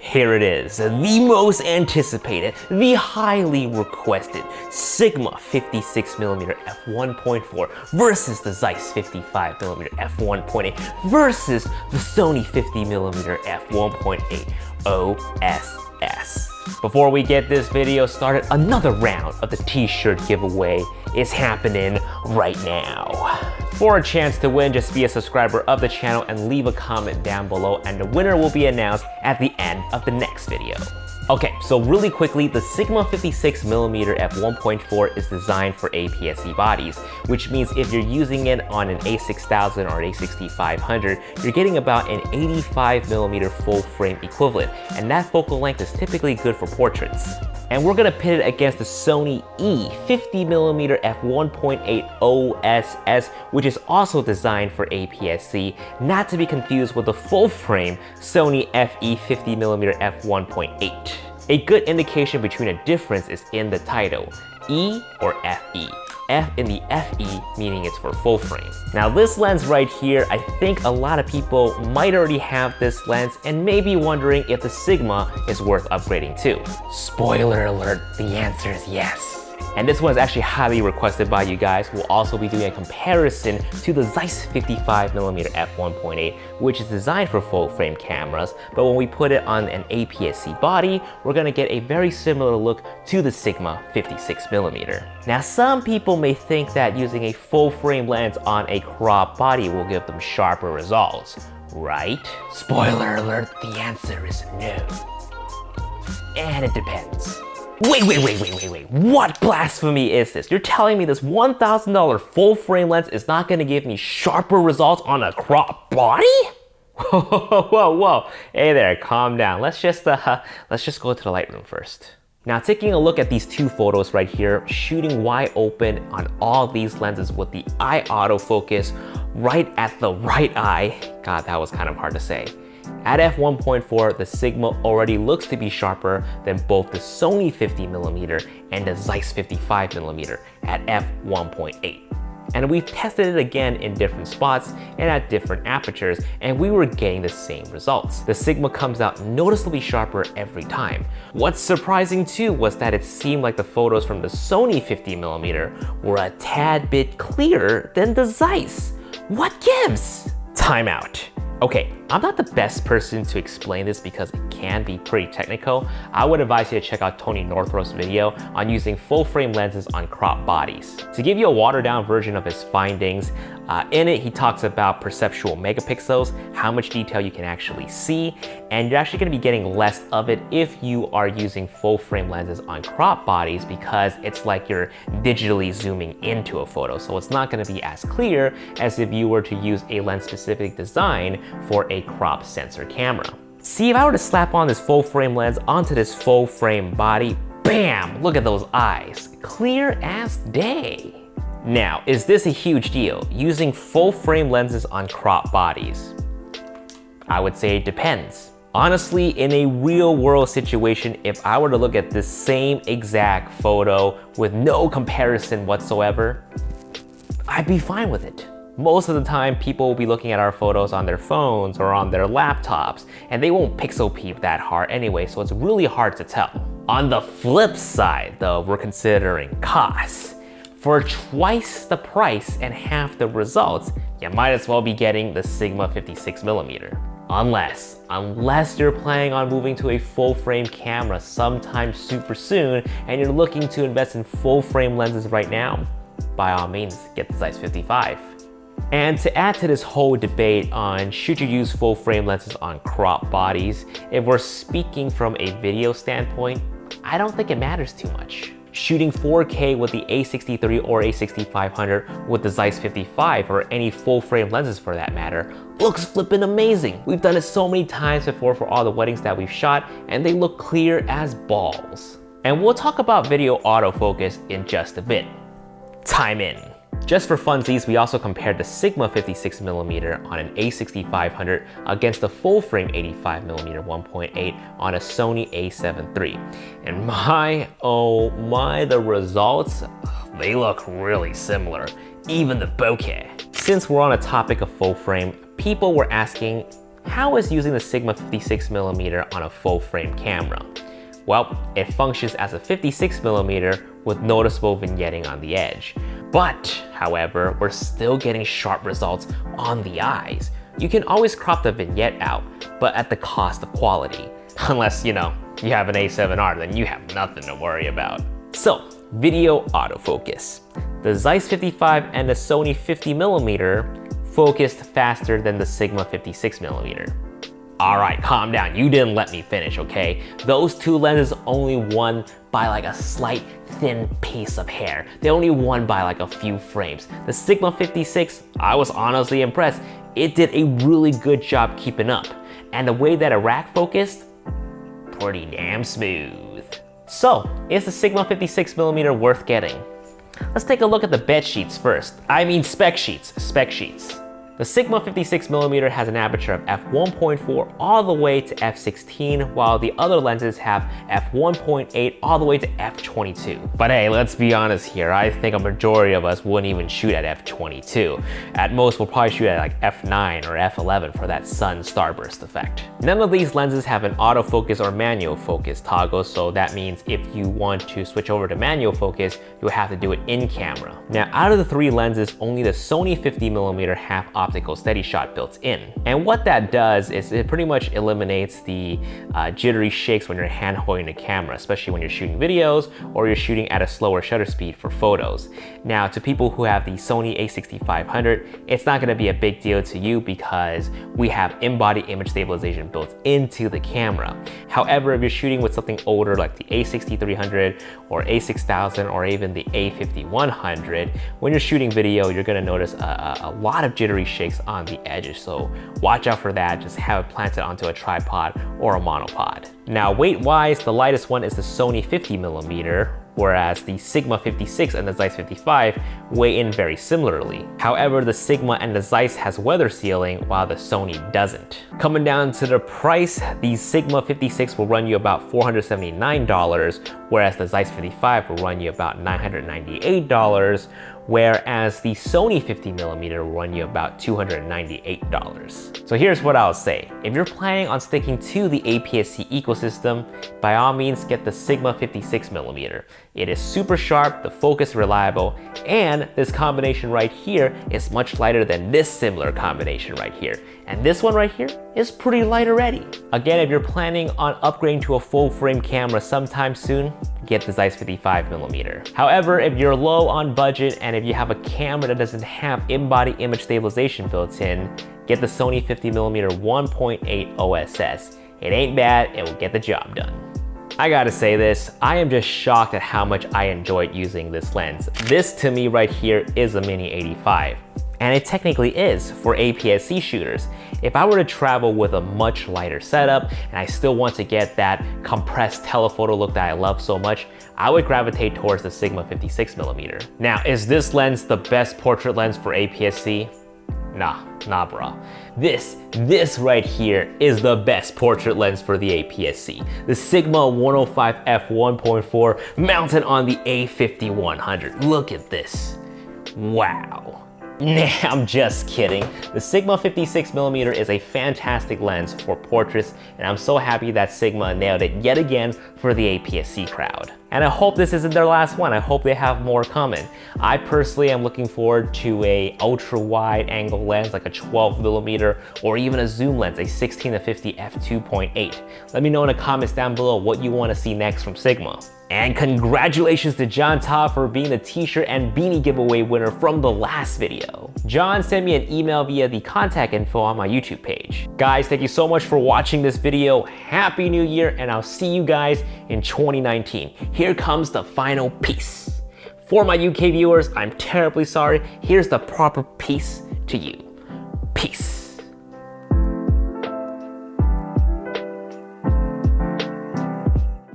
Here it is, the most anticipated, the highly requested Sigma 56mm f1.4 versus the Zeiss 55mm f1.8 versus the Sony 50mm f1.8 OSS. Before we get this video started, another round of the t-shirt giveaway is happening right now. For a chance to win, just be a subscriber of the channel and leave a comment down below, and the winner will be announced at the end of the next video. Okay, so really quickly, the Sigma 56mm f1.4 is designed for APS-C bodies, which means if you're using it on an a6000 or a6500, you're getting about an 85mm full frame equivalent, and that focal length is typically good for portraits. And we're gonna pit it against the Sony E 50mm f1.8 OSS, which is also designed for APS-C, not to be confused with the full frame Sony FE 50mm f1.8. A good indication between a difference is in the title, E or FE. F in the FE meaning it's for full frame. Now this lens right here, I think a lot of people might already have this lens and may be wondering if the Sigma is worth upgrading to. Spoiler alert, the answer is yes. And this one is actually highly requested by you guys. We'll also be doing a comparison to the Zeiss 55mm f1.8, which is designed for full frame cameras, but when we put it on an APS-C body, we're gonna get a very similar look to the Sigma 56mm. Now some people may think that using a full frame lens on a cropped body will give them sharper results, right? Spoiler alert, the answer is no. And it depends. Wait, what blasphemy is this? You're telling me this $1,000 full frame lens is not gonna give me sharper results on a cropped body? Whoa, hey there, calm down. Let's just go to the Lightroom first. Now taking a look at these two photos right here, shooting wide open on all these lenses with the eye autofocus right at the right eye. God, that was kind of hard to say. At f1.4, the Sigma already looks to be sharper than both the Sony 50mm and the Zeiss 55mm at f1.8. And we've tested it again in different spots and at different apertures, and we were getting the same results. The Sigma comes out noticeably sharper every time. What's surprising too was that it seemed like the photos from the Sony 50mm were a tad bit clearer than the Zeiss. What gives? Time out. Okay, I'm not the best person to explain this because it can be pretty technical. I would advise you to check out Tony Northrup's video on using full frame lenses on cropped bodies. To give you a watered down version of his findings, in it he talks about perceptual megapixels, how much detail you can actually see, and you're actually going to be getting less of it if you are using full frame lenses on cropped bodies because it's like you're digitally zooming into a photo, so it's not going to be as clear as if you were to use a lens specific design for a crop sensor camera. See, if I were to slap on this full frame lens onto this full frame body, bam, look at those eyes, clear as day. Now, is this a huge deal, using full frame lenses on crop bodies? I would say it depends. Honestly, in a real world situation, if I were to look at this same exact photo with no comparison whatsoever, I'd be fine with it. Most of the time, people will be looking at our photos on their phones or on their laptops, and they won't pixel peep that hard anyway, so it's really hard to tell. On the flip side, though, we're considering costs. For twice the price and half the results, you might as well be getting the Sigma 56mm. Unless you're planning on moving to a full frame camera sometime super soon and you're looking to invest in full frame lenses right now, by all means, get the Zeiss 55. And to add to this whole debate on should you use full frame lenses on crop bodies, if we're speaking from a video standpoint, I don't think it matters too much. Shooting 4K with the a63 or a6500 with the Zeiss 55 or any full frame lenses for that matter looks flippin' amazing. We've done it so many times before for all the weddings that we've shot and they look clear as balls. And we'll talk about video autofocus in just a bit. Time in. Just for funsies, we also compared the Sigma 56mm on an a6500 against the full frame 85mm 1.8 on a Sony A7 III. And my, oh my, the results, they look really similar, even the bokeh. Since we're on a topic of full frame, people were asking, how is using the Sigma 56mm on a full frame camera? Well, it functions as a 56mm with noticeable vignetting on the edge. But, however, we're still getting sharp results on the eyes. You can always crop the vignette out, but at the cost of quality. Unless, you know, you have an A7R, then you have nothing to worry about. So, video autofocus. The Zeiss 55 and the Sony 50mm focused faster than the Sigma 56mm. Alright, calm down, you didn't let me finish, okay? Those two lenses only won by like a slight thin piece of hair. They only won by like a few frames. The Sigma 56, I was honestly impressed. It did a really good job keeping up. And the way that it rack focused, pretty damn smooth. So, is the Sigma 56mm worth getting? Let's take a look at the bed sheets first. I mean spec sheets. The Sigma 56mm has an aperture of f1.4 all the way to f16, while the other lenses have f1.8 all the way to f22. But hey, let's be honest here, I think a majority of us wouldn't even shoot at f22. At most, we'll probably shoot at like f9 or f11 for that sun starburst effect. None of these lenses have an autofocus or manual focus toggle, so that means if you want to switch over to manual focus, you'll have to do it in camera. Now, out of the three lenses, only the Sony 50mm have optical steady shot built in. And what that does is it pretty much eliminates the jittery shakes when you're hand holding the camera, especially when you're shooting videos or you're shooting at a slower shutter speed for photos. Now, to people who have the Sony a6500, it's not gonna be a big deal to you because we have in-body image stabilization built into the camera. However, if you're shooting with something older like the a6300 or a6000 or even the a5100, when you're shooting video, you're gonna notice a lot of jittery shakes on the edges, so watch out for that. Just have it planted onto a tripod or a monopod. Now, weight-wise, the lightest one is the Sony 50mm, whereas the Sigma 56 and the Zeiss 55 weigh in very similarly. However, the Sigma and the Zeiss has weather sealing while the Sony doesn't. Coming down to the price, the Sigma 56 will run you about $479, whereas the Zeiss 55 will run you about $998, whereas the Sony 50mm will run you about $298. So here's what I'll say. If you're planning on sticking to the APS-C ecosystem, by all means get the Sigma 56mm. It is super sharp, the focus reliable, and this combination right here is much lighter than this similar combination right here. And this one right here is pretty light already. Again, if you're planning on upgrading to a full frame camera sometime soon, get the Zeiss 55mm. However, if you're low on budget and if you have a camera that doesn't have in-body image stabilization built in, get the Sony 50mm 1.8 OSS. It ain't bad, it will get the job done. I gotta say this, I am just shocked at how much I enjoyed using this lens. This to me right here is a Mini 85. And it technically is for APS-C shooters. If I were to travel with a much lighter setup and I still want to get that compressed telephoto look that I love so much, I would gravitate towards the Sigma 56mm. Now, is this lens the best portrait lens for APS-C? Nah, brah. This right here is the best portrait lens for the APS-C. The Sigma 105 f1.4 mounted on the a5100. Look at this. Wow. Nah, I'm just kidding. The Sigma 56mm is a fantastic lens for portraits, and I'm so happy that Sigma nailed it yet again for the APS-C crowd. And I hope this isn't their last one. I hope they have more coming. I personally am looking forward to a ultra wide angle lens like a 12mm or even a zoom lens, a 16-50 f2.8. Let me know in the comments down below what you want to see next from Sigma. And congratulations to John Todd for being the t-shirt and beanie giveaway winner from the last video. John sent me an email via the contact info on my YouTube page. Guys, thank you so much for watching this video. Happy New Year, and I'll see you guys in 2019. Here comes the final piece. For my UK viewers, I'm terribly sorry. Here's the proper piece to you. Peace.